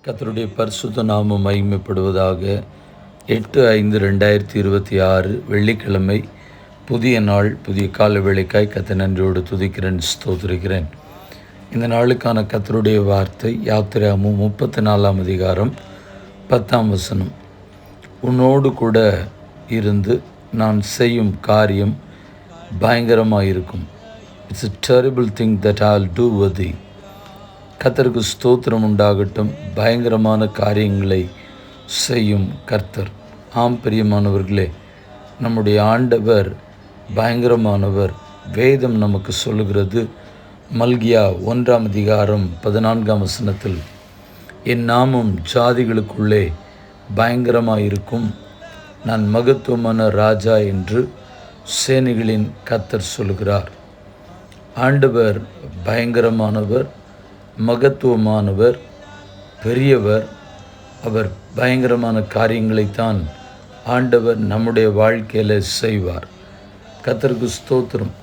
கர்த்தருடைய பரிசுத்த நாமம் மகிமைப்படுவதாக. 8/5/2026 வெள்ளிக்கிழமை, புதிய நாள், புதிய கால வேளைக்காய் கர்த்தரை நன்றியோடு துதிக்கிறேன், ஸ்தோத்திரிக்கிறேன். இந்த நாளுக்கான கர்த்தருடைய வார்த்தை யாத்திராகமம் 34ஆம் அதிகாரம் 10ஆம் வசனம். உன்னோடு கூட இருந்து நான் செய்யும் காரியம் பயங்கரமாயிருக்கும். It's a terrible thing that I'll do with thee. கர்த்தருக்கு ஸ்தோத்திரம் உண்டாகட்டும். பயங்கரமான காரியங்களை செய்யும் கர்த்தர். ஆம் பிரியமானவர்களே, நம்முடைய ஆண்டவர் பயங்கரமானவர். வேதம் நமக்கு சொல்லுகிறது, மல்கியா 1ஆம் அதிகாரம் 14ஆம் வசனத்தில், என் நாமம் ஜாதிகளுக்குள்ளே பயங்கரமாயிருக்கும், நான் மகத்துவமான ராஜா என்று சேனைகளின் கர்த்தர் சொல்கிறார். ஆண்டவர் பயங்கரமானவர், மகத்துவமானவர், பெரியவர். அவர் பயங்கரமான காரியங்களைத்தான் ஆண்டவர் நம்முடைய வாழ்க்கையில் செய்வார். கர்த்தருக்கு ஸ்தோத்திரம்.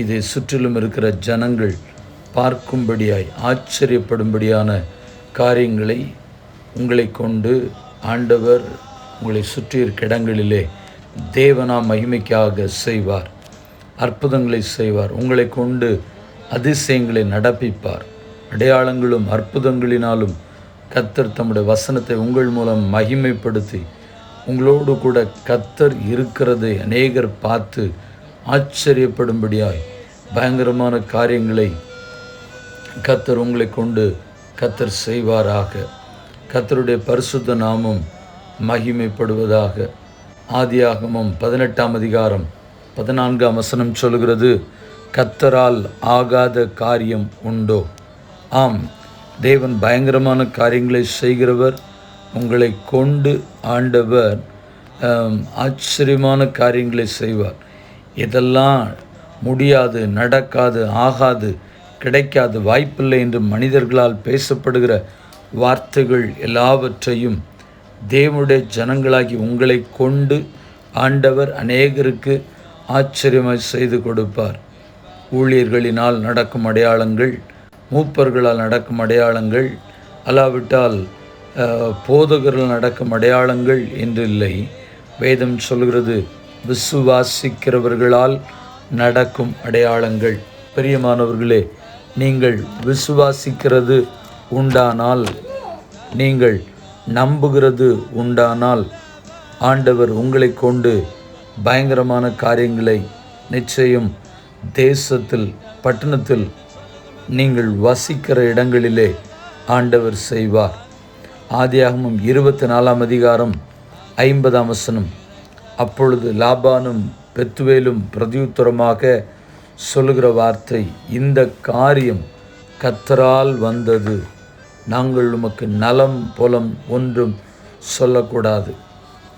இதை சுற்றிலும் இருக்கிற ஜனங்கள் பார்க்கும்படியாய் ஆச்சரியப்படும்படியான காரியங்களை உங்களை கொண்டு ஆண்டவர் உங்களை சுற்றி இருக்க இடங்களிலே தேவனாம் மகிமைக்காக செய்வார். அற்புதங்களை செய்வார். உங்களை கொண்டு அதிசயங்களை நடப்பிப்பார். அடையாளங்களும் அற்புதங்களினாலும் கர்த்தர் தம்முடைய வசனத்தை உங்கள் மூலம் மகிமைப்படுத்தி உங்களோடு கூட கர்த்தர் இருக்கிறதை அநேகர் பார்த்து ஆச்சரியப்படும்படியாய் பயங்கரமான காரியங்களை கர்த்தர் உங்களை கொண்டு கர்த்தர் செய்வாராக. கர்த்தருடைய பரிசுத்த நாமம் மகிமைப்படுவதாக. ஆதியாகமம் 18ஆம் அதிகாரம் 14ஆம் வசனம் சொல்கிறது, கர்த்தரால் ஆகாத காரியம் உண்டோ? ஆம், தேவன் பயங்கரமான காரியங்களை செய்கிறவர். உங்களை கொண்டு ஆண்டவர் ஆச்சரியமான காரியங்களை செய்வார். இதெல்லாம் முடியாது, நடக்காது, ஆகாது, கிடைக்காது, வாய்ப்பில்லை என்று மனிதர்களால் பேசப்படுகிற வார்த்தைகள் எல்லாவற்றையும் தேவனுடைய ஜனங்களாகி உங்களை கொண்டு ஆண்டவர் அநேகருக்கு ஆச்சரியமாய் செய்து கொடுப்பார். ஊழியர்களினால் நடக்கும் அடையாளங்கள், மூப்பர்களால் நடக்கும் அடையாளங்கள், அல்லாவிட்டால் போதகர்கள் நடக்கும் அடையாளங்கள் என்று இல்லை. வேதம் சொல்கிறது, விசுவாசிக்கிறவர்களால் நடக்கும் அடையாளங்கள். பிரியமானவர்களே, நீங்கள் விசுவாசிக்கிறது உண்டானால், நீங்கள் நம்புகிறது உண்டானால், ஆண்டவர் உங்களை கொண்டு பயங்கரமான காரியங்களை நிச்சயம் தேசத்தில், பட்டணத்தில், நீங்கள் வசிக்கிற இடங்களிலே ஆண்டவர் செய்வார். ஆதியாகமம் 24ஆம் அதிகாரம் 50ஆம் வசனம். அப்பொழுது லாபானும் பெத்துவேலும் பிரதியுத்தரமாக சொல்லுகிற வார்த்தை, இந்த காரியம் கர்த்தரால் வந்தது, நாங்கள் உமக்கு நலம் புலம் ஒன்றும் சொல்லக்கூடாது.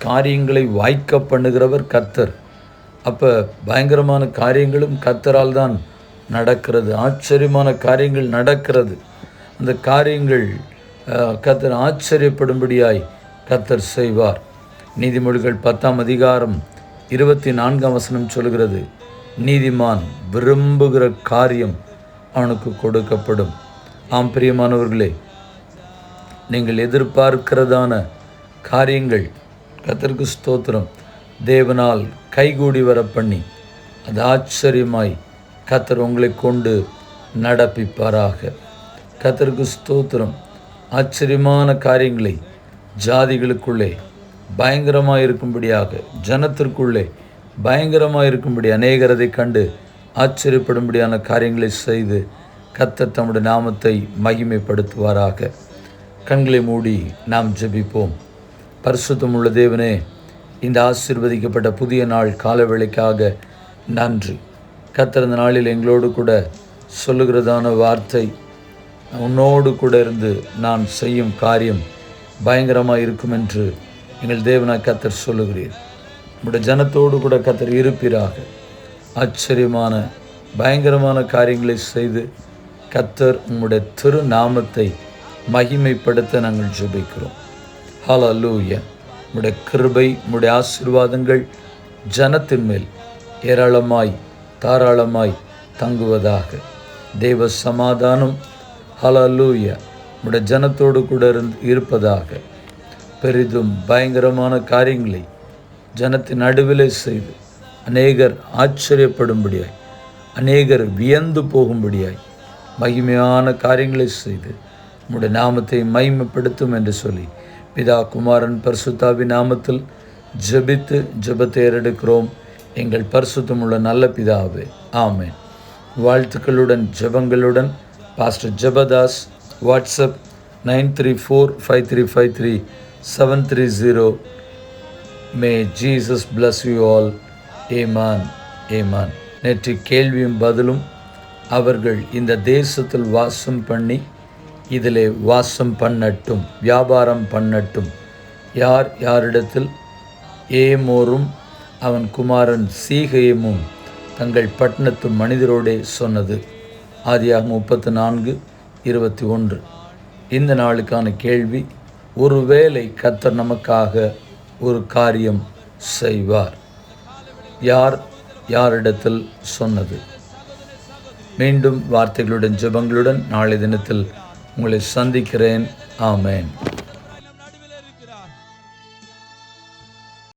காரியங்களை வாய்க்க பண்ணுகிறவர் கர்த்தர். அப்போ பயங்கரமான காரியங்களும் கர்த்தரால் தான் நடக்கிறது. ஆச்சரியமான காரியங்கள் நடக்கிறது. அந்த காரியங்கள் கர்த்தர் ஆச்சரியப்படும்படியாய் கர்த்தர் செய்வார். நீதிமொழிகள் 10ஆம் அதிகாரம் 24ஆம் வசனம் சொல்கிறது, நீதிமான் விரும்புகிற காரியம் அவனுக்கு கொடுக்கப்படும். ஆம் பிரியமானவர்களே, நீங்கள் எதிர்பார்க்கிறதான காரியங்கள் கர்த்தருக்கு ஸ்தோத்திரம் தேவனால் கைகூடி வர பண்ணி அது ஆச்சரியமாய் கர்த்தர் உங்களை கொண்டு நடப்பிப்பாராக. கர்த்தருக்கு ஸ்தோத்திரம். ஆச்சரியமான காரியங்களை ஜாதிகளுக்குள்ளே பயங்கரமாக இருக்கும்படியாக, ஜனத்திற்குள்ளே பயங்கரமாக இருக்கும்படி அநேகர் அதை கண்டு ஆச்சரியப்படும்படியான காரியங்களை செய்து கர்த்தர் தம்முடைய நாமத்தை மகிமைப்படுத்துவாராக. கண்களை மூடி நாம் ஜெபிப்போம். பரிசுத்தமுள்ள தேவனே, இந்த ஆசீர்வதிக்கப்பட்ட புதிய நாள் காலவேளைக்காக நன்றி. கர்த்தர் இந்த நாளில் எங்களோடு கூட சொல்லுகிறதான வார்த்தை, உன்னோடு கூட இருந்து நான் செய்யும் காரியம் பயங்கரமாக இருக்கும் என்று எங்கள் தேவனாய் கர்த்தர் சொல்லுகிறீர். உங்களுடைய ஜனத்தோடு கூட கர்த்தர் இருப்பீராக. ஆச்சரியமான பயங்கரமான காரியங்களை செய்து கர்த்தர் உங்களுடைய திருநாமத்தை மகிமைப்படுத்த நாங்கள் ஜெபிக்கிறோம். ஹல்லேலூயா. உங்களுடைய கிருபை, உங்களுடைய ஆசீர்வாதங்கள் ஜனத்தின் மேல் ஏராளமாய் தாராளமாய் தங்குவதாக. தேவ சமாதானம் ஹல்லேலூயா உடைய ஜனத்தோடு கூட இருப்பதாக. பெரிதும் பயங்கரமான காரியங்களை ஜனத்தின் நடுவிலே செய்து அநேகர் ஆச்சரியப்படும்படியாய், அநேகர் வியந்து போகும்படியாய் மகிமையான காரியங்களை செய்து உம்முடைய நாமத்தை மகிமைப்படுத்தும் என்று சொல்லி பிதா குமாரன் பரிசுத்தாவின் நாமத்தில் ஜெபித்து ஜெபத்தை ஏறெடுக்கிறோம் எங்கள் பரிசுத்தமுள்ள நல்ல பிதாவே, ஆமென். வாழ்த்துக்களுடன் ஜெபங்களுடன் pastor Jebadas. WhatsApp 9345353730. May Jesus bless you all. Amen. Amen. நேற்று கேள்வியும் பதிலும். அவர்கள் இந்த தேசத்தில் வாசம் பண்ணி இதிலே வாசம் பண்ணட்டும், வியாபாரம் பண்ணட்டும். யார் யாரிடத்தில்? ஏமோரும் அவன் குமாரன் சீகேமும் தங்கள் பட்டணத்து மனிதரோடே சொன்னது. ஆதியாகமம் 34:21. இந்த நாளுக்கான கேள்வி, ஒருவேளை கர்த்தர் நமக்காக ஒரு காரியம் செய்வார். யார் யாரிடத்தில் சொன்னது? மீண்டும் வார்த்தைகளுடன் ஜெபங்களுடன் நாளை தினத்தில் உங்களை சந்திக்கிறேன். ஆமென்.